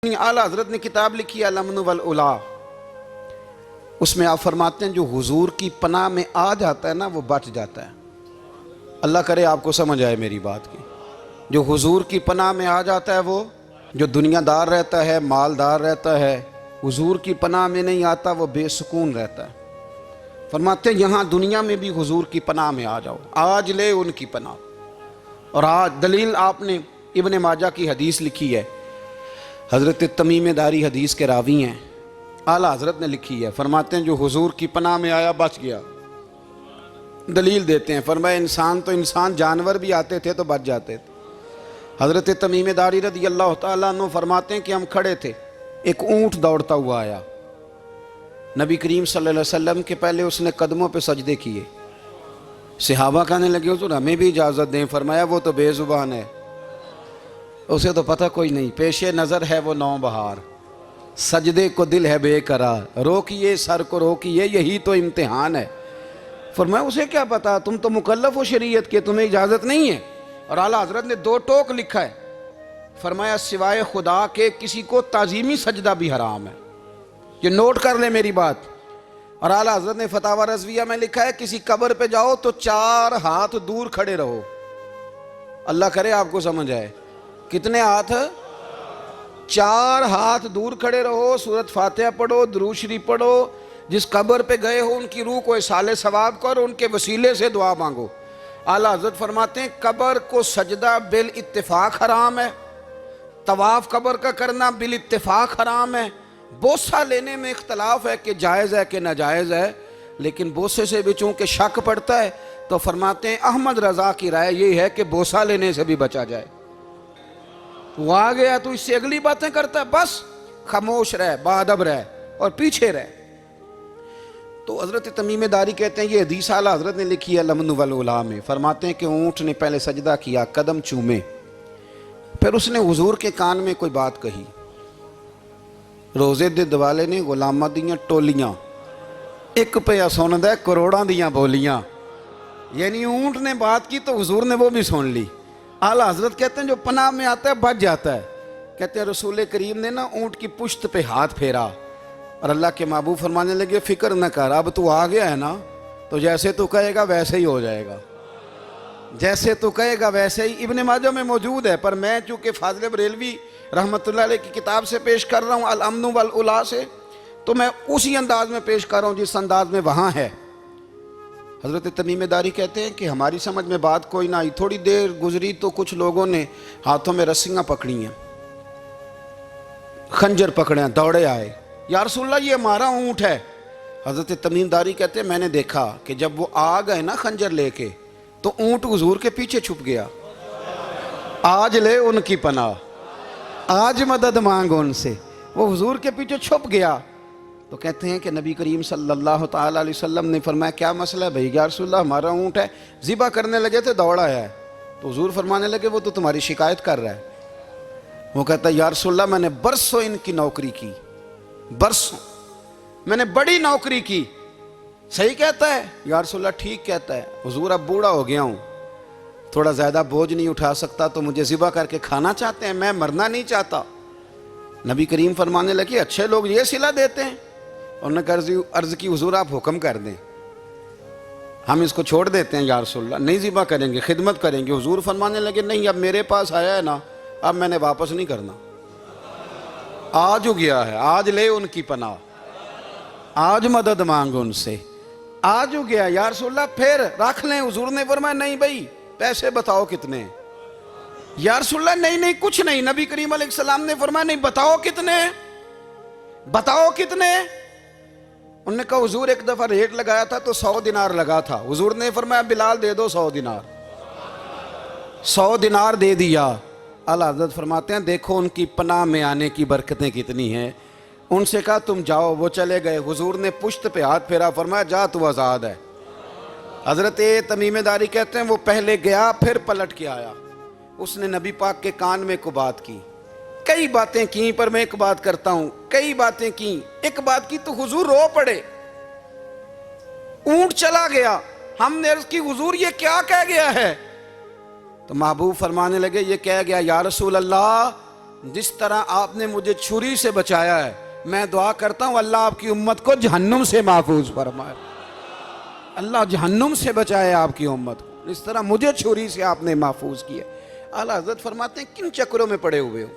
اعلیٰ حضرت نے کتاب لکھی الامن والعلا، اس میں آپ فرماتے ہیں جو حضور کی پناہ میں آ جاتا ہے نا وہ بچ جاتا ہے۔ اللہ کرے آپ کو سمجھ آئے میری بات کی۔ جو حضور کی پناہ میں آ جاتا ہے وہ جو دنیا دار رہتا ہے، مالدار رہتا ہے، حضور کی پناہ میں نہیں آتا وہ بے سکون رہتا ہے۔ فرماتے ہیں یہاں دنیا میں بھی حضور کی پناہ میں آ جاؤ، آج لے ان کی پناہ۔ اور آج دلیل آپ نے ابن ماجہ کی حدیث لکھی ہے، حضرت تمیم داری حدیث کے راوی ہیں، اعلیٰ حضرت نے لکھی ہے، فرماتے ہیں جو حضور کی پناہ میں آیا بچ گیا۔ دلیل دیتے ہیں، فرمایا انسان تو انسان، جانور بھی آتے تھے تو بچ جاتے تھے۔ حضرت تمیم داری رضی اللہ تعالیٰ عنہ فرماتے ہیں کہ ہم کھڑے تھے، ایک اونٹ دوڑتا ہوا آیا، نبی کریم صلی اللہ علیہ وسلم کے پہلے اس نے قدموں پہ سجدے کیے۔ صحابہ کہنے لگے حضور ہمیں بھی اجازت دیں، فرمایا وہ تو بے زبان ہے، اسے تو پتہ کوئی نہیں، پیش نظر ہے وہ نو بہار، سجدے کو دل ہے بے قرار، روکیے سر کو روکیے یہی تو امتحان ہے۔ فرمایا اسے کیا پتا، تم تو مکلف ہو شریعت کے، تمہیں اجازت نہیں ہے۔ اور اعلیٰ حضرت نے دو ٹوک لکھا ہے، فرمایا سوائے خدا کے کسی کو تعظیمی سجدہ بھی حرام ہے۔ یہ نوٹ کر لیں میری بات۔ اور اعلیٰ حضرت نے فتاوی رضویہ میں لکھا ہے کسی قبر پہ جاؤ تو 4 ہاتھ دور کھڑے رہو۔ اللہ کرے آپ کو سمجھ آئے، کتنے ہاتھ؟ 4 ہاتھ دور کھڑے رہو، سورۃ فاتحہ پڑھو، درود شریف پڑھو، جس قبر پہ گئے ہو ان کی روح کو اصال ثواب کرو، ان کے وسیلے سے دعا مانگو۔ اعلیٰ حضرت فرماتے ہیں قبر کو سجدہ بالاتفاق حرام ہے، طواف قبر کا کرنا بالاتفاق حرام ہے، بوسہ لینے میں اختلاف ہے کہ جائز ہے کہ ناجائز ہے، لیکن بوسے سے بھی چونکہ شک پڑتا ہے تو فرماتے ہیں احمد رضا کی رائے یہ ہے کہ بوسہ لینے سے بھی بچا جائے۔ وہ آ گیا تو اس سے اگلی باتیں کرتا ہے، بس خاموش رہ، باادب رہ اور پیچھے رہ۔ تو حضرت تمیم داری کہتے ہیں یہ حدیث اعلیٰ حضرت نے لکھی ہے الامن والعلا میں، فرماتے ہیں کہ اونٹ نے پہلے سجدہ کیا، قدم چومے، پھر اس نے حضور کے کان میں کوئی بات کہی۔ روزے دے دوالے نے غلامہ دیاں ٹولیاں، ایک پہ سن دے کروڑاں دیاں بولیاں، یعنی اونٹ نے بات کی تو حضور نے وہ بھی سن لی۔ اعلیٰ حضرت کہتے ہیں جو پناہ میں آتا ہے بچ جاتا ہے۔ کہتے ہیں رسول کریم نے نا اونٹ کی پشت پہ ہاتھ پھیرا اور اللہ کے محبوب فرمانے لگے فکر نہ کر، اب تو آ گیا ہے نا تو جیسے تو کہے گا ویسے ہی ہو جائے گا، جیسے تو کہے گا ویسے ہی۔ ابن ماجہ میں موجود ہے، پر میں چونکہ فاضل بریلوی رحمۃ اللہ علیہ کی کتاب سے پیش کر رہا ہوں الامن والعلا سے، تو میں اسی انداز میں پیش کر رہا ہوں جس انداز میں وہاں ہے۔ حضرت تمیم داری کہتے ہیں کہ ہماری سمجھ میں بات کوئی نہ آئی، تھوڑی دیر گزری تو کچھ لوگوں نے ہاتھوں میں رسیاں پکڑی ہیں، خنجر پکڑے ہیں، دوڑے آئے، یا رسول اللہ یہ ہمارا اونٹ ہے۔ حضرت تمیم داری کہتے ہیں میں نے دیکھا کہ جب وہ آ گئے نا خنجر لے کے تو اونٹ حضور کے پیچھے چھپ گیا۔ آج لے ان کی پناہ، آج مدد مانگ ان سے، وہ حضور کے پیچھے چھپ گیا۔ تو کہتے ہیں کہ نبی کریم صلی اللہ تعالیٰ علیہ وسلم نے فرمایا کیا مسئلہ ہے بھائی؟ یا رسول اللہ ہمارا اونٹ ہے، ذبح کرنے لگے تھے دوڑ آیا ہے۔ تو حضور فرمانے لگے وہ تو تمہاری شکایت کر رہا ہے۔ وہ کہتا ہے یا رسول اللہ میں نے برسوں ان کی نوکری کی، برسوں میں نے بڑی نوکری کی۔ صحیح کہتا ہے یا رسول اللہ؟ ٹھیک کہتا ہے حضور، اب بوڑھا ہو گیا ہوں، تھوڑا زیادہ بوجھ نہیں اٹھا سکتا تو مجھے ذبح کر کے کھانا چاہتے ہیں، میں مرنا نہیں چاہتا۔ نبی کریم فرمانے لگے اچھے لوگ یہ صلہ دیتے ہیں؟ انہوں نے عرض کی حضور آپ حکم کر دیں، ہم اس کو چھوڑ دیتے ہیں یا رسول اللہ، نہیں ذبح کریں گے، خدمت کریں گے۔ حضور فرمانے لگے نہیں، اب میرے پاس آیا ہے نا، اب میں نے واپس نہیں کرنا، آج ہو گیا ہے، آج لے ان کی پناہ، آج مدد مانگ ان سے، آج ہو گیا یا رسول اللہ پھر رکھ لیں۔ حضور نے فرمایا نہیں بھائی پیسے بتاؤ کتنے؟ یا رسول اللہ نہیں کچھ نہیں۔ نبی کریم علیہ السلام نے فرمایا نہیں بتاؤ کتنے، بتاؤ کتنے؟ انہوں نے کہا حضور ایک دفعہ ریٹ لگایا تھا تو 100 دینار لگا تھا، حضور نے فرمایا بلال دے دو 100 دینار، 100 دینار دے دیا۔ اعلیٰ حضرت فرماتے ہیں دیکھو ان کی پناہ میں آنے کی برکتیں کتنی ہیں۔ ان سے کہا تم جاؤ، وہ چلے گئے، حضور نے پشت پہ ہاتھ پھیرا، فرمایا جا تو آزاد ہے۔ حضرت تمیم داری کہتے ہیں وہ پہلے گیا پھر پلٹ کے آیا، اس نے نبی پاک کے کان میں کو بات کی، کئی باتیں کی، پر میں ایک بات کرتا ہوں، کئی باتیں کی، ایک بات کی تو حضور رو پڑے۔ اونٹ چلا گیا، ہم نے عرض کی حضور یہ کیا کہہ گیا ہے؟ تو محبوب فرمانے لگے یہ کہہ گیا یا رسول اللہ جس طرح آپ نے مجھے چھری سے بچایا ہے، میں دعا کرتا ہوں اللہ آپ کی امت کو جہنم سے محفوظ فرمائے۔ اللہ جہنم سے بچائے آپ کی امت کو، اس طرح مجھے چھری سے آپ نے محفوظ کیا۔ اعلیٰ حضرت فرماتے ہیں کن چکروں میں پڑے ہوئے ہو،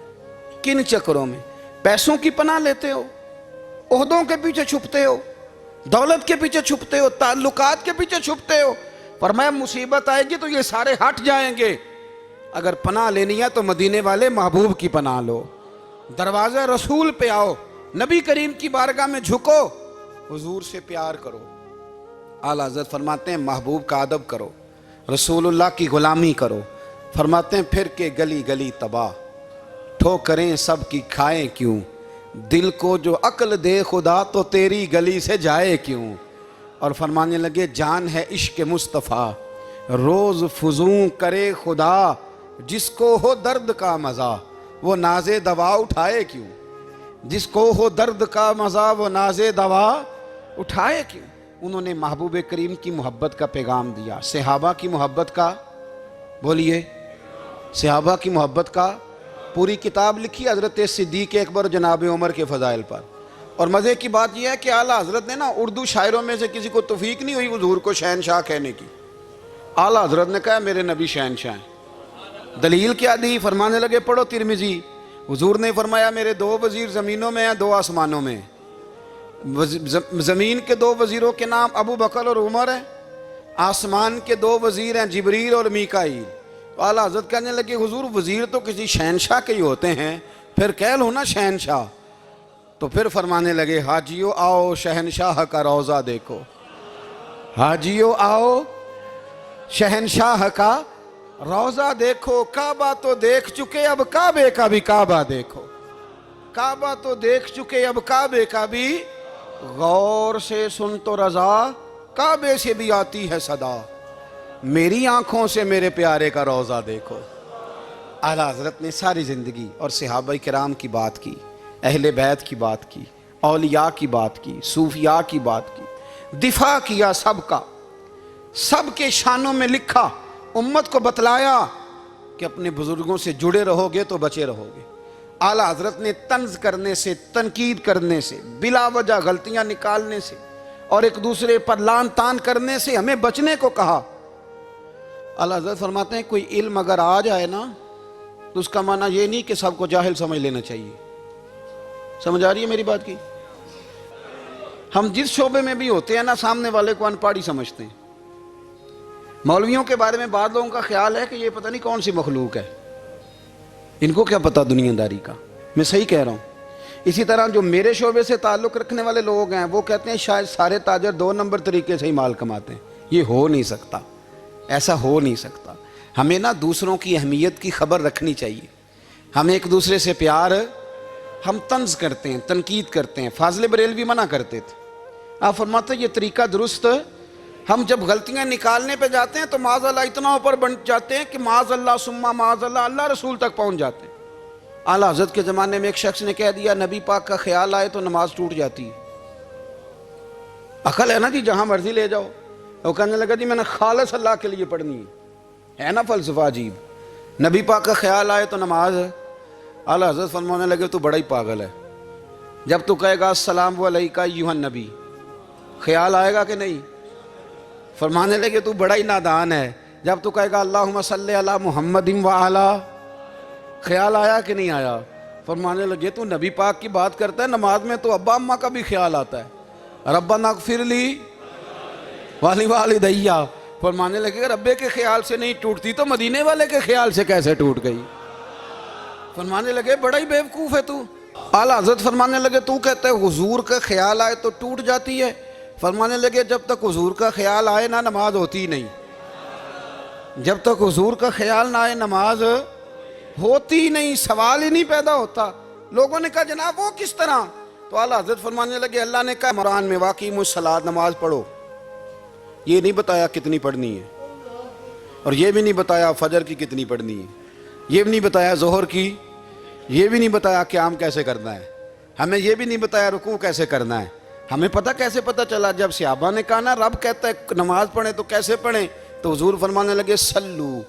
کن چکروں میں؟ پیسوں کی پناہ لیتے ہو، عہدوں کے پیچھے چھپتے ہو، دولت کے پیچھے چھپتے ہو، تعلقات کے پیچھے چھپتے ہو۔ فرمایا مصیبت آئے گی تو یہ سارے ہٹ جائیں گے۔ اگر پناہ لینی ہے تو مدینے والے محبوب کی پناہ لو، دروازہ رسول پہ آؤ، نبی کریم کی بارگاہ میں جھکو، حضور سے پیار کرو۔ اعلیٰ حضرت فرماتے ہیں محبوب کا ادب کرو، رسول اللہ کی غلامی کرو۔ فرماتے ہیں پھر کے گلی گلی تباہ، ٹھوکریں سب کی کھائیں کیوں، دل کو جو عقل دے خدا تو تیری گلی سے جائے کیوں۔ اور فرمانے لگے جان ہے عشق مصطفیٰ، روز فزوں کرے خدا، جس کو ہو درد کا مزہ وہ ناز دوا اٹھائے کیوں، جس کو ہو درد کا مزہ وہ ناز دوا اٹھائے کیوں۔ انہوں نے محبوب کریم کی محبت کا پیغام دیا، صحابہ کی محبت کا، بولیے، صحابہ کی محبت کا پوری کتاب لکھی حضرت صدیق اکبر جناب عمر کے فضائل پر۔ اور مزے کی بات یہ ہے کہ اعلیٰ حضرت نے نا اردو شاعروں میں سے کسی کو توفیق نہیں ہوئی حضور کو شہنشاہ کہنے کی، اعلیٰ حضرت نے کہا میرے نبی شہنشاہ ہیں۔ دلیل کیا دی؟ فرمانے لگے پڑھو ترمذی، حضور نے فرمایا میرے 2 وزیر زمینوں میں ہیں، 2 آسمانوں میں۔ زمین کے 2 وزیروں کے نام ابو بکر اور عمر ہیں، آسمان کے 2 وزیر ہیں جبریل اور میکائیل۔ تو اعلیٰ حضرت کہنے لگے حضور وزیر تو کسی شہنشاہ کے ہی ہوتے ہیں، پھر کہہ لو نا شہنشاہ۔ تو پھر فرمانے لگے حاجیو آؤ شہنشاہ کا روضہ دیکھو، حاجیو آؤ شہنشاہ کا روضہ دیکھو، کعبہ تو دیکھ چکے اب کعبے کا بھی کعبہ دیکھو، کعبہ تو دیکھ چکے اب کعبے کا بھی، غور سے سن تو رضا کعبے سے بھی آتی ہے صدا، میری آنکھوں سے میرے پیارے کا روضہ دیکھو۔ اعلیٰ حضرت نے ساری زندگی اور صحابہ کرام کی بات کی، اہل بیت کی بات کی، اولیاء کی بات کی، صوفیاء کی بات کی، دفاع کیا سب کا، سب کے شانوں میں لکھا، امت کو بتلایا کہ اپنے بزرگوں سے جڑے رہو گے تو بچے رہو گے۔ اعلیٰ حضرت نے طنز کرنے سے، تنقید کرنے سے، بلا وجہ غلطیاں نکالنے سے اور ایک دوسرے پر لان تان کرنے سے ہمیں بچنے کو کہا۔ اعلیٰ حضرت فرماتے ہیں کوئی علم اگر آ جائے نا تو اس کا معنی یہ نہیں کہ سب کو جاہل سمجھ لینا چاہیے۔ سمجھ آ رہی ہے میری بات کی؟ ہم جس شعبے میں بھی ہوتے ہیں نا سامنے والے کو ان پڑھ ہی سمجھتے ہیں۔ مولویوں کے بارے میں بعض لوگوں کا خیال ہے کہ یہ پتہ نہیں کون سی مخلوق ہے، ان کو کیا پتہ دنیا داری کا۔ میں صحیح کہہ رہا ہوں۔ اسی طرح جو میرے شعبے سے تعلق رکھنے والے لوگ ہیں وہ کہتے ہیں شاید سارے تاجر 2 نمبر طریقے سے ہی مال کماتے ہیں۔ یہ ہو نہیں سکتا، ایسا ہو نہیں سکتا۔ ہمیں نا دوسروں کی اہمیت کی خبر رکھنی چاہیے، ہمیں ایک دوسرے سے پیار، ہم طنز کرتے ہیں، تنقید کرتے ہیں۔ فاضل بریلوی منع کرتے تھے، آپ فرماتے ہیں یہ طریقہ درست، ہم جب غلطیاں نکالنے پہ جاتے ہیں تو معاذ اللہ اتنا اوپر بن جاتے ہیں کہ معاذ اللہ ثم معاذ اللہ اللہ رسول تک پہنچ جاتے ہیں۔ اعلیٰ حضرت کے زمانے میں ایک شخص نے کہہ دیا نبی پاک کا خیال آئے تو نماز ٹوٹ جاتی ہے۔ عقل ہے نا جی، جہاں مرضی لے جاؤ۔ وہ کہنے لگا جی میں نے خالص اللہ کے لیے پڑھنی ہے نا فلسفہ عجیب، نبی پاک کا خیال آئے تو نماز۔ اعلیٰ حضرت فرمانے لگے تو بڑا ہی پاگل ہے، جب تو کہے گا السلام علیکہ ایھا النبی، خیال آئے گا کہ نہیں؟ فرمانے لگے تو بڑا ہی نادان ہے، جب تو کہے گا اللہم صلی علی محمد وعلی، خیال آیا کہ نہیں آیا؟ فرمانے لگے تو نبی پاک کی بات کرتا ہے، نماز میں تو ابا اماں کا بھی خیال آتا ہے، ربنا اغفر لی والی والدیہ۔ فرمانے لگے ربے کے خیال سے نہیں ٹوٹتی تو مدینے والے کے خیال سے کیسے ٹوٹ گئی؟ فرمانے لگے بڑا ہی بیوقوف ہے تو۔ اعلیٰ حضرت فرمانے لگے تو کہتا ہے حضور کا خیال آئے تو ٹوٹ جاتی ہے؟ فرمانے لگے جب تک حضور کا خیال آئے نہ نماز ہوتی نہیں، جب تک حضور کا خیال نہ آئے نماز ہوتی نہیں، سوال ہی نہیں پیدا ہوتا۔ لوگوں نے کہا جناب وہ کس طرح؟ تو اعلیٰ حضرت فرمانے لگے اللہ نے کہا قرآن میں واقعی الصلاۃ، نماز پڑھو، یہ نہیں بتایا کتنی پڑھنی ہے، اور یہ بھی نہیں بتایا فجر کی کتنی پڑھنی ہے، یہ بھی نہیں بتایا ظہر کی، یہ بھی نہیں بتایا قیام کیسے کرنا ہے، ہمیں یہ بھی نہیں بتایا رکوع کیسے کرنا ہے۔ ہمیں پتہ کیسے پتہ چلا؟ جب صحابہ نے کہا نا رب کہتا ہے نماز پڑھیں تو کیسے پڑھیں، تو حضور فرمانے لگے سلو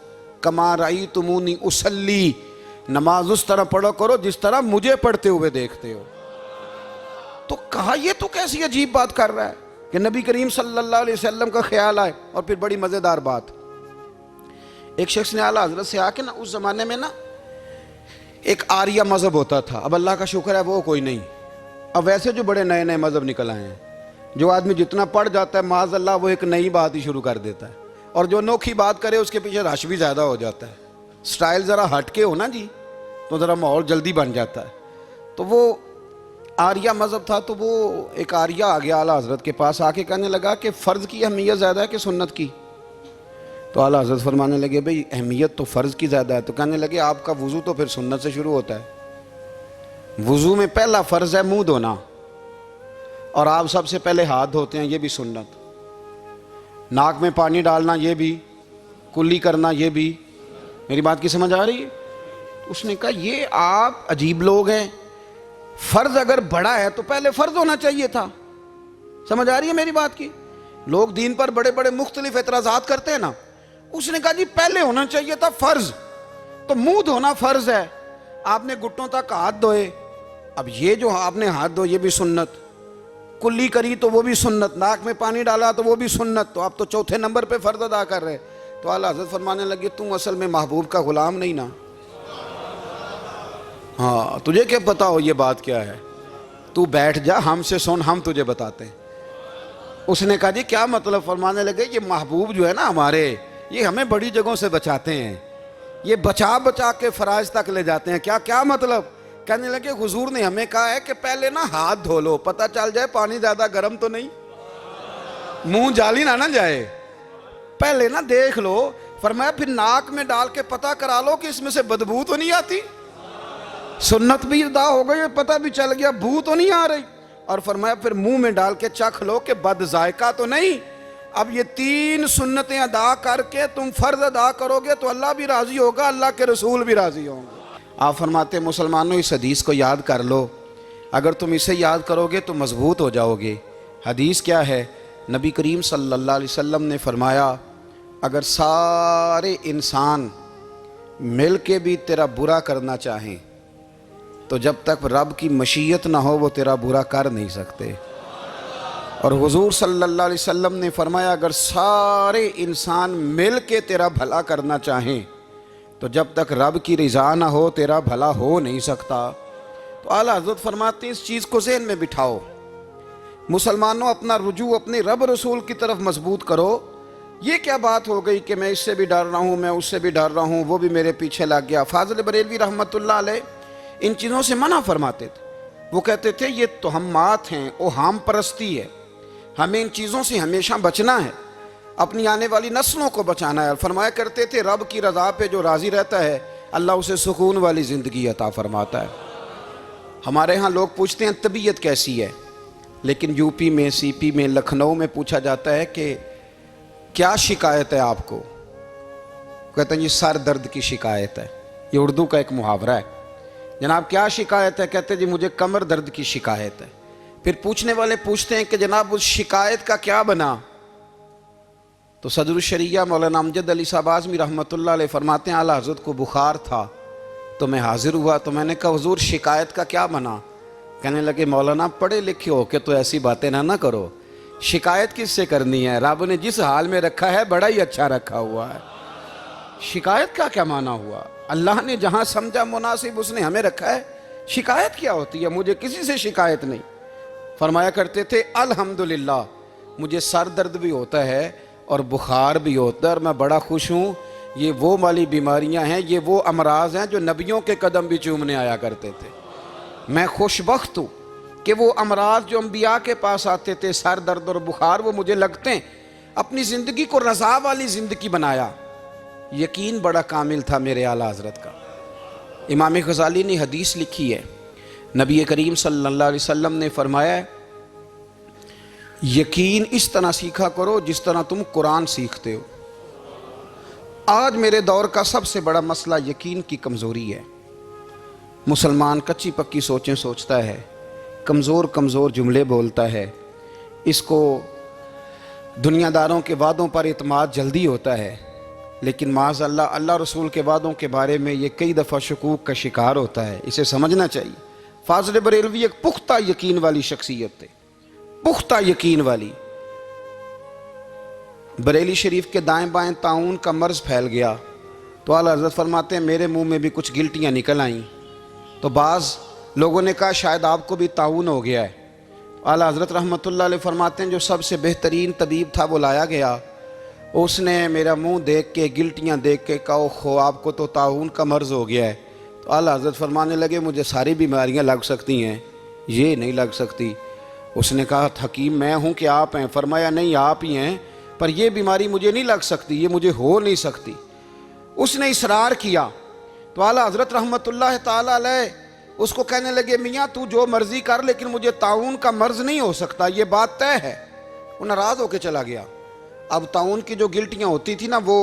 کما رأیتمونی اصلی، نماز اس طرح پڑھو کرو جس طرح مجھے پڑھتے ہوئے دیکھتے ہو۔ تو کہا یہ تو کیسی عجیب بات کر رہا ہے کہ نبی کریم صلی اللہ علیہ وسلم کا خیال آئے۔ اور پھر بڑی مزیدار بات، ایک شخص نے اعلیٰ حضرت سے آ کے نا، اس زمانے میں نا ایک آریہ مذہب ہوتا تھا، اب اللہ کا شکر ہے وہ کوئی نہیں، اب ویسے جو بڑے نئے نئے مذہب نکل آئے ہیں، جو آدمی جتنا پڑھ جاتا ہے معاذ اللہ وہ ایک نئی بات ہی شروع کر دیتا ہے، اور جو انوکھی بات کرے اس کے پیچھے رش بھی زیادہ ہو جاتا ہے، سٹائل ذرا ہٹ کے ہو نا جی تو ذرا ماحول جلدی بن جاتا ہے۔ تو وہ آریہ مذہب تھا، تو وہ ایک آریہ آ گیا اعلیٰ حضرت کے پاس، آ کے کہنے لگا کہ فرض کی اہمیت زیادہ ہے کہ سنت کی؟ تو اعلیٰ حضرت فرمانے لگے بھئی اہمیت تو فرض کی زیادہ ہے۔ تو کہنے لگے آپ کا وضو تو پھر سنت سے شروع ہوتا ہے، وضو میں پہلا فرض ہے منہ دھونا، اور آپ سب سے پہلے ہاتھ دھوتے ہیں، یہ بھی سنت، ناک میں پانی ڈالنا یہ بھی، کلی کرنا یہ بھی۔ میری بات کی سمجھ آ رہی ہے؟ اس نے کہا یہ آپ عجیب لوگ ہیں، فرض اگر بڑا ہے تو پہلے فرض ہونا چاہیے تھا۔ سمجھ آ رہی ہے میری بات کی؟ لوگ دین پر بڑے بڑے مختلف اعتراضات کرتے ہیں نا، اس نے کہا جی پہلے ہونا چاہیے تھا فرض، تو منہ دھونا فرض ہے، آپ نے گھٹنوں تک ہاتھ دھوئے، اب یہ جو آپ نے ہاتھ دھوئے یہ بھی سنت، کلی کری تو وہ بھی سنت، ناک میں پانی ڈالا تو وہ بھی سنت، تو آپ تو چوتھے نمبر پہ فرض ادا کر رہے۔ تو اعلیٰ حضرت فرمانے لگے تم اصل میں محبوب کا غلام نہیں نا، ہاں تجھے کیا پتا ہو یہ بات کیا ہے، تو بیٹھ جا ہم سے سن، ہم تجھے بتاتے ہیں۔ اس نے کہا جی کیا مطلب؟ فرمانے لگے یہ محبوب جو ہے نا ہمارے، یہ ہمیں بڑی جگہوں سے بچاتے ہیں، یہ بچا بچا کے فرائض تک لے جاتے ہیں۔ کیا مطلب؟ کہنے لگے حضور نے ہمیں کہا ہے کہ پہلے نا ہاتھ دھو لو، پتہ چل جائے پانی زیادہ گرم تو نہیں، منہ جالی نہ جائے، پہلے نا دیکھ لو۔ فرمایا پھر ناک میں ڈال کے پتہ کرا لو کہ اس میں سے بدبو تو نہیں آتی، سنت بھی ادا ہو گئی، پتہ بھی چل گیا بو تو نہیں آ رہی، اور فرمایا پھر منہ میں ڈال کے چکھ لو کہ بد ذائقہ تو نہیں۔ اب یہ 3 سنتیں ادا کر کے تم فرض ادا کرو گے تو اللہ بھی راضی ہوگا، اللہ کے رسول بھی راضی ہوں گے۔ آپ فرماتے ہیں مسلمانوں اس حدیث کو یاد کر لو، اگر تم اسے یاد کرو گے تو مضبوط ہو جاؤ گے۔ حدیث کیا ہے؟ نبی کریم صلی اللہ علیہ وسلم نے فرمایا اگر سارے انسان مل کے بھی تیرا برا کرنا چاہیں تو جب تک رب کی مشیت نہ ہو وہ تیرا برا کر نہیں سکتے۔ اور حضور صلی اللہ علیہ وسلم نے فرمایا اگر سارے انسان مل کے تیرا بھلا کرنا چاہیں تو جب تک رب کی رضا نہ ہو تیرا بھلا ہو نہیں سکتا۔ تو اعلیٰ حضرت فرماتے ہیں اس چیز کو ذہن میں بٹھاؤ، مسلمانوں اپنا رجوع اپنے رب رسول کی طرف مضبوط کرو۔ یہ کیا بات ہو گئی کہ میں اس سے بھی ڈر رہا ہوں، میں اس سے بھی ڈر رہا ہوں، وہ بھی میرے پیچھے لگ گیا۔ فاضل بریلوی رحمۃ اللہ علیہ ان چیزوں سے منع فرماتے تھے، وہ کہتے تھے یہ توہمات ہیں، اوہام پرستی ہے، ہمیں ان چیزوں سے ہمیشہ بچنا ہے، اپنی آنے والی نسلوں کو بچانا ہے۔ اور فرمایا کرتے تھے رب کی رضا پہ جو راضی رہتا ہے اللہ اسے سکون والی زندگی عطا فرماتا ہے۔ ہمارے ہاں لوگ پوچھتے ہیں طبیعت کیسی ہے، لیکن یو پی میں، سی پی میں، لکھنؤ میں پوچھا جاتا ہے کہ کیا شکایت ہے آپ کو؟ کہتے ہیں یہ سر درد کی شکایت ہے، یہ اردو کا ایک محاورہ ہے۔ جناب کیا شکایت ہے؟ کہتے ہیں جی مجھے کمر درد کی شکایت ہے۔ پھر پوچھنے والے پوچھتے ہیں کہ جناب اس شکایت کا کیا بنا؟ تو صدر الشریعہ مولانا امجد علی صاحب اعظمی رحمۃ اللہ علیہ فرماتے ہیں اعلیٰ حضرت کو بخار تھا تو میں حاضر ہوا، تو میں نے کہا حضور شکایت کا کیا بنا؟ کہنے لگے مولانا پڑھے لکھے ہو کے تو ایسی باتیں نہ کرو، شکایت کس سے کرنی ہے؟ رب نے جس حال میں رکھا ہے بڑا ہی اچھا رکھا ہوا ہے، شکایت کا کیا معنی ہوا؟ اللہ نے جہاں سمجھا مناسب اس نے ہمیں رکھا ہے، شکایت کیا ہوتی ہے؟ مجھے کسی سے شکایت نہیں۔ فرمایا کرتے تھے الحمدللہ مجھے سر درد بھی ہوتا ہے اور بخار بھی ہوتا ہے اور میں بڑا خوش ہوں، یہ وہ والی بیماریاں ہیں، یہ وہ امراض ہیں جو نبیوں کے قدم بھی چومنے آیا کرتے تھے۔ میں خوش بخت ہوں کہ وہ امراض جو انبیاء کے پاس آتے تھے، سر درد اور بخار، وہ مجھے لگتے ہیں۔ اپنی زندگی کو رضا والی زندگی بنایا، یقین بڑا کامل تھا میرے اعلیٰ حضرت کا۔ امام غزالی نے حدیث لکھی ہے، نبی کریم صلی اللہ علیہ وسلم نے فرمایا ہے یقین اس طرح سیکھا کرو جس طرح تم قرآن سیکھتے ہو۔ آج میرے دور کا سب سے بڑا مسئلہ یقین کی کمزوری ہے۔ مسلمان کچی پکی سوچیں سوچتا ہے، کمزور کمزور جملے بولتا ہے، اس کو دنیا داروں کے وعدوں پر اعتماد جلدی ہوتا ہے، لیکن معاذ اللہ اللہ رسول کے وعدوں کے بارے میں یہ کئی دفعہ شکوک کا شکار ہوتا ہے، اسے سمجھنا چاہیے۔ فاضل بریلوی ایک پختہ یقین والی شخصیت تھے، پختہ یقین والی۔ بریلی شریف کے دائیں بائیں طاعون کا مرض پھیل گیا تو اعلیٰ حضرت فرماتے ہیں میرے منہ میں بھی کچھ گلٹیاں نکل آئیں، تو بعض لوگوں نے کہا شاید آپ کو بھی طاعون ہو گیا ہے۔ اعلیٰ حضرت رحمۃ اللہ علیہ فرماتے ہیں جو سب سے بہترین طبیب تھا وہ لایا گیا، اس نے میرا منہ دیکھ کے گلٹیاں دیکھ کے کہا اوہ آپ کو تو طاعون کا مرض ہو گیا ہے۔ تو اعلیٰ حضرت فرمانے لگے مجھے ساری بیماریاں لگ سکتی ہیں، یہ نہیں لگ سکتی۔ اس نے کہا حکیم میں ہوں کہ آپ ہیں؟ فرمایا نہیں آپ ہی ہیں، پر یہ بیماری مجھے نہیں لگ سکتی، یہ مجھے ہو نہیں سکتی۔ اس نے اصرار کیا تو اعلیٰ حضرت رحمۃ اللہ تعالیٰ علیہ اس کو کہنے لگے میاں تو جو مرضی کر لیکن مجھے طاعون کا مرض نہیں ہو سکتا، یہ بات طے ہے۔ وہ ناراض ہو کے چلا گیا۔ اب طاعون کی جو گلٹیاں ہوتی تھی نا وہ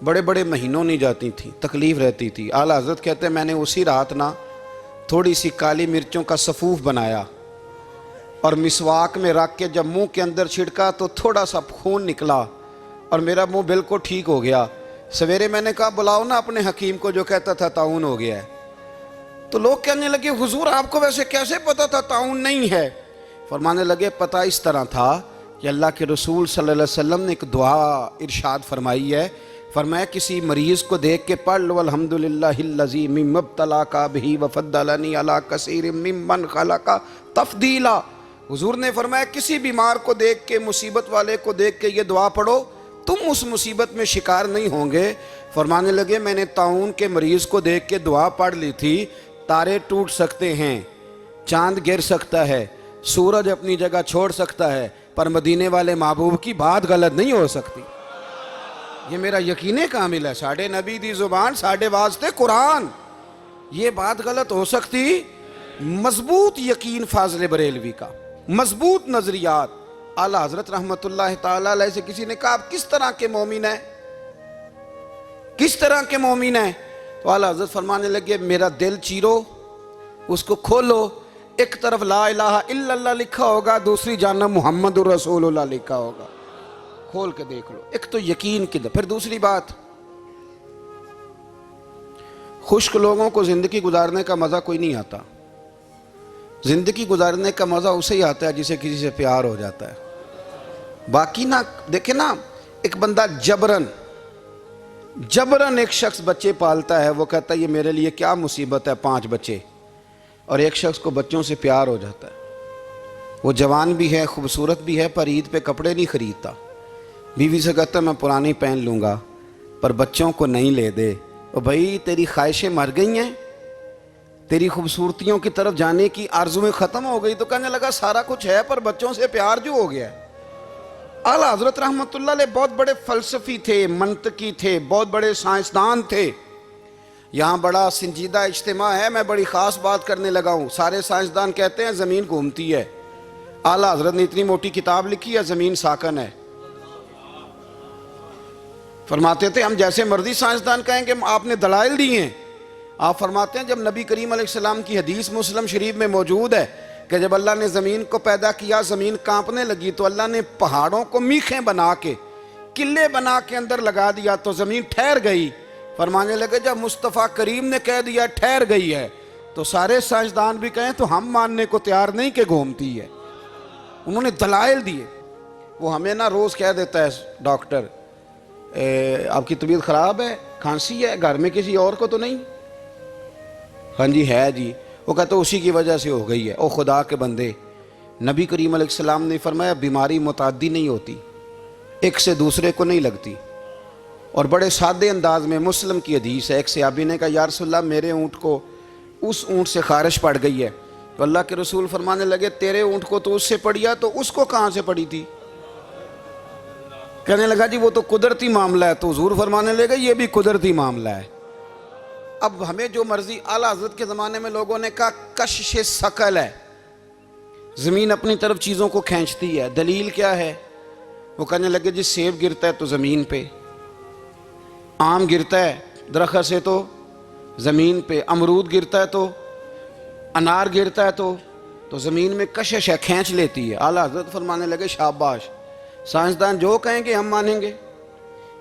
بڑے بڑے مہینوں نہیں جاتی تھیں، تکلیف رہتی تھی۔ اعلیٰ حضرت کہتے ہیں میں نے اسی رات نا تھوڑی سی کالی مرچوں کا سفوف بنایا اور مسواک میں رکھ کے جب منہ کے اندر چھڑکا تو تھوڑا سا خون نکلا اور میرا منہ بالکل ٹھیک ہو گیا۔ سویرے میں نے کہا بلاؤ نا اپنے حکیم کو جو کہتا تھا طاعون ہو گیا ہے۔ تو لوگ کہنے لگے حضور آپ کو ویسے کیسے پتا تھا طاعون نہیں ہے؟ فرمانے لگے پتہ اس طرح تھا کہ اللہ کے رسول صلی اللہ علیہ وسلم نے ایک دعا ارشاد فرمائی ہے، فرمایا کسی مریض کو دیکھ کے پڑھ لو الحمدللہ الذی مما ابتلاک بہ وفضلنی علی کثیر ممن خلق تفضیلا۔ حضور نے فرمایا کسی بیمار کو دیکھ کے، مصیبت والے کو دیکھ کے یہ دعا پڑھو تم اس مصیبت میں شکار نہیں ہوں گے۔ فرمانے لگے میں نے طاعون کے مریض کو دیکھ کے دعا پڑھ لی تھی، تارے ٹوٹ سکتے ہیں، چاند گر سکتا ہے، سورج اپنی جگہ چھوڑ سکتا ہے، پر مدینے والے محبوب کی بات غلط نہیں ہو سکتی۔ یہ میرا یقین کامل ہے، ساڑھے نبی دی زبان ساڑھے واسطے قرآن، یہ بات غلط ہو سکتی؟ مضبوط یقین فاضل بریلوی کا، مضبوط نظریات۔ اعلیٰ حضرت رحمۃ اللہ تعالیٰ علیہ سے کسی نے کہا آپ کس طرح کے مومن ہیں، کس طرح کے مومن ہیں؟ تو اعلیٰ حضرت فرمانے لگے میرا دل چیرو، اس کو کھولو، ایک طرف لا الہ الا اللہ لکھا ہوگا، دوسری جانب محمد الرسول اللہ لکھا ہوگا، کھول کے دیکھ لو۔ ایک تو یقین کی پھر دوسری بات، خشک لوگوں کو زندگی گزارنے کا مزہ کوئی نہیں آتا، زندگی گزارنے کا مزہ اسے ہی آتا ہے جسے کسی سے پیار ہو جاتا ہے۔ باقی نا دیکھیں نا، ایک بندہ جبرن ایک شخص بچے پالتا ہے، وہ کہتا ہے یہ میرے لیے کیا مصیبت ہے 5 بچے، اور ایک شخص کو بچوں سے پیار ہو جاتا ہے، وہ جوان بھی ہے خوبصورت بھی ہے پر عید پہ کپڑے نہیں خریدتا، بیوی سے کہتا ہے میں پرانی پہن لوں گا پر بچوں کو نہیں لے دے۔ اور بھائی تیری خواہشیں مر گئی ہیں، تیری خوبصورتیوں کی طرف جانے کی آرزویں ختم ہو گئی، تو کہنے لگا سارا کچھ ہے پر بچوں سے پیار جو ہو گیا ہے۔ اعلیٰ حضرت رحمۃ اللہ علیہ بہت بڑے فلسفی تھے، منطقی تھے، بہت بڑے سائنسدان تھے۔ یہاں بڑا سنجیدہ اجتماع ہے، میں بڑی خاص بات کرنے لگا ہوں۔ سارے سائنسدان کہتے ہیں زمین گھومتی ہے، اعلیٰ حضرت نے اتنی موٹی کتاب لکھی ہے زمین ساکن ہے۔ فرماتے تھے ہم جیسے مرضی سائنسدان کہیں کہ آپ نے دلائل دی ہیں۔ آپ فرماتے ہیں جب نبی کریم علیہ السلام کی حدیث مسلم شریف میں موجود ہے کہ جب اللہ نے زمین کو پیدا کیا زمین کانپنے لگی تو اللہ نے پہاڑوں کو میخیں بنا کے قلعے بنا کے اندر لگا دیا تو زمین ٹھہر گئی۔ فرمانے لگے جب مصطفیٰ کریم نے کہہ دیا ٹھہر گئی ہے تو سارے سائنسدان بھی کہیں تو ہم ماننے کو تیار نہیں کہ گھومتی ہے۔ انہوں نے دلائل دیے۔ وہ ہمیں نہ روز کہہ دیتا ہے ڈاکٹر آپ کی طبیعت خراب ہے، کھانسی ہے، گھر میں کسی اور کو تو نہیں؟ ہاں جی ہے جی۔ وہ کہتا اسی کی وجہ سے ہو گئی ہے۔ او خدا کے بندے، نبی کریم علیہ السلام نے فرمایا بیماری متعدی نہیں ہوتی، ایک سے دوسرے کو نہیں لگتی۔ اور بڑے سادے انداز میں مسلم کی حدیث ہے، ایک صحابی نے کہا یا رسول اللہ میرے اونٹ کو اس اونٹ سے خارش پڑ گئی ہے، تو اللہ کے رسول فرمانے لگے تیرے اونٹ کو تو اس سے پڑیا تو اس کو کہاں سے پڑی تھی؟ کہنے لگا جی وہ تو قدرتی معاملہ ہے، تو حضور فرمانے لگے یہ بھی قدرتی معاملہ ہے۔ اب ہمیں جو مرضی، اعلیٰ حضرت کے زمانے میں لوگوں نے کہا کشش ثقل ہے، زمین اپنی طرف چیزوں کو کھینچتی ہے، دلیل کیا ہے؟ وہ کہنے لگے جی سیب گرتا ہے تو زمین پہ، آم گرتا ہے درخت سے تو زمین پہ، امرود گرتا ہے تو، انار گرتا ہے تو زمین میں کشش ہے، کھینچ لیتی ہے۔ اعلیٰ حضرت فرمانے لگے شاباش، سائنسدان جو کہیں گے ہم مانیں گے۔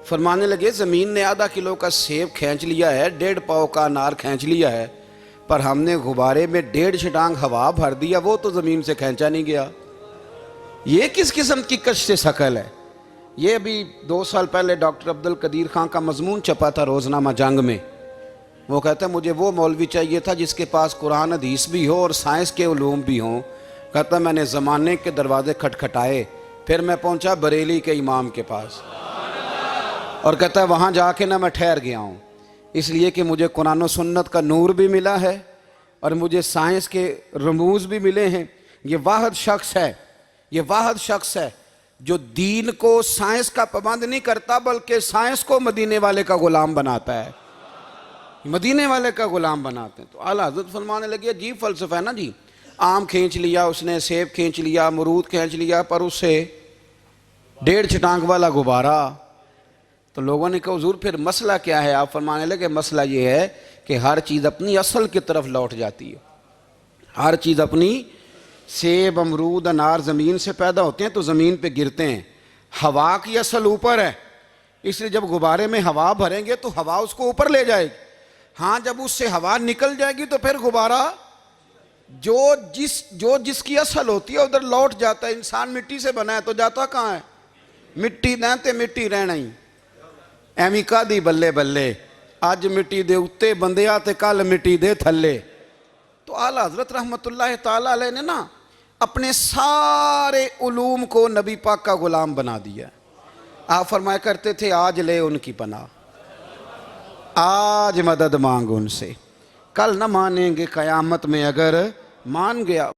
فرمانے لگے زمین نے آدھا کلو کا سیب کھینچ لیا ہے، 1.5 پاؤ کا انار کھینچ لیا ہے، پر ہم نے غبارے میں 1.5 چھٹانگ ہوا بھر دیا، وہ تو زمین سے کھینچا نہیں گیا۔ یہ کس قسم کی کشش ثقل ہے؟ یہ ابھی 2 سال پہلے ڈاکٹر عبدالقدیر خان کا مضمون چھپا تھا روزنامہ جنگ میں۔ وہ کہتا ہے مجھے وہ مولوی چاہیے تھا جس کے پاس قرآن حدیث بھی ہو اور سائنس کے علوم بھی ہوں۔ کہتا میں نے زمانے کے دروازے کھٹکھٹائے، پھر میں پہنچا بریلی کے امام کے پاس، اور کہتا ہے وہاں جا کے نہ میں ٹھہر گیا ہوں، اس لیے کہ مجھے قرآن و سنت کا نور بھی ملا ہے اور مجھے سائنس کے رموز بھی ملے ہیں۔ یہ واحد شخص ہے جو دین کو سائنس کا پابند نہیں کرتا بلکہ سائنس کو مدینے والے کا غلام بناتا ہے، مدینے والے کا غلام بناتے ہیں۔ تو اعلیٰ حضرت فرمانے لگے عجیب فلسفہ ہے نا جی، آم کھینچ لیا اس نے، سیب کھینچ لیا، امرود کھینچ لیا، پر اس سے 1.5 چھٹانگ والا غبارہ۔ تو لوگوں نے کہا حضور پھر مسئلہ کیا ہے؟ آپ فرمانے لگے مسئلہ یہ ہے کہ ہر چیز اپنی اصل کی طرف لوٹ جاتی ہے، ہر چیز اپنی، سیب، امرود، انار زمین سے پیدا ہوتے ہیں تو زمین پہ گرتے ہیں، ہوا کی اصل اوپر ہے، اس لیے جب غبارے میں ہوا بھریں گے تو ہوا اس کو اوپر لے جائے گی۔ ہاں جب اس سے ہوا نکل جائے گی تو پھر غبارہ جو جس کی اصل ہوتی ہے ادھر لوٹ جاتا ہے۔ انسان مٹی سے بنا ہے تو جاتا کہاں ہے؟ مٹی دیں مٹی رہنا ہی ایویں کا دی بلے بلے، اج مٹی دے اتے بندیا تے کل مٹی دے تھلے۔ تو اعلیٰ حضرت رحمت اللہ تعالیٰ علیہ نے نا اپنے سارے علوم کو نبی پاک کا غلام بنا دیا۔ آپ فرمایا کرتے تھے آج لے ان کی پناہ، آج مدد مانگ ان سے، کل نہ مانیں گے قیامت میں اگر مان گیا۔